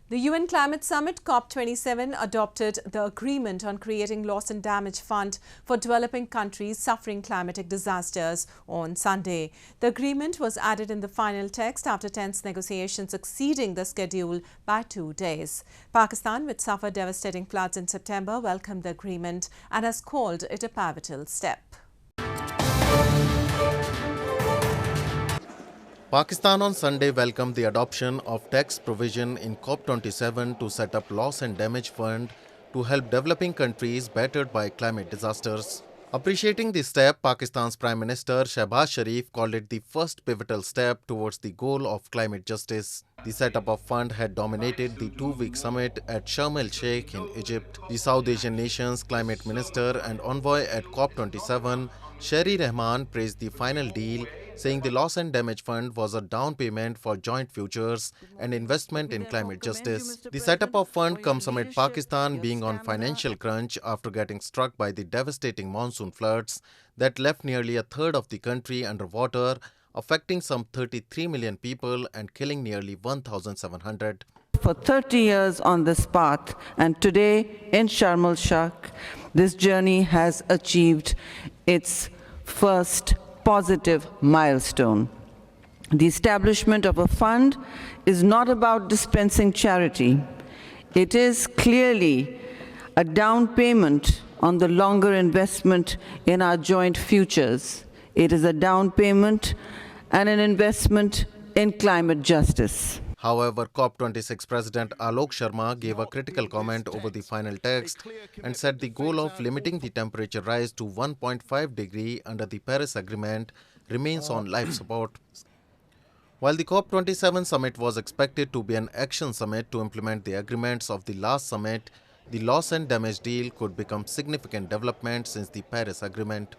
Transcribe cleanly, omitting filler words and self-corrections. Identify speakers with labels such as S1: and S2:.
S1: The UN Climate Summit COP27 adopted the Agreement on Creating Loss and Damage Fund for Developing Countries Suffering Climatic Disasters on Sunday. The agreement was added in the final text after tense negotiations exceeding the schedule by 2 days. Pakistan, which suffered devastating floods in September, welcomed the agreement and has called it a pivotal step.
S2: Pakistan on Sunday welcomed the adoption of tax provision in COP27 to set up loss and damage fund to help developing countries battered by climate disasters. Appreciating the step, Pakistan's Prime Minister Shehbaz Sharif called it the first pivotal step towards the goal of climate justice. The setup of fund had dominated the two-week summit at Sharm el-Sheikh in Egypt. The South Asian nation's climate minister and envoy at COP27, Sherry Rahman, praised the final deal, saying the Loss and Damage Fund was a down payment for joint futures and investment in climate justice. The setup of fund comes amid Pakistan being on financial crunch after getting struck by the devastating monsoon floods that left nearly a third of the country underwater, affecting some 33 million people and killing nearly 1,700.
S3: For 30 years on this path, and today in Sharm el-Sheikh, this journey has achieved its first positive milestone. The establishment of a fund is not about dispensing charity. It is clearly a down payment on the longer investment in our joint futures. It is a down payment and an investment in climate justice.
S2: However, COP26 President Alok Sharma gave a critical comment over the final text and said the goal of limiting the temperature rise to 1.5 degrees under the Paris Agreement remains on life support. While the COP27 summit was expected to be an action summit to implement the agreements of the last summit, the loss and damage deal could become significant development since the Paris Agreement.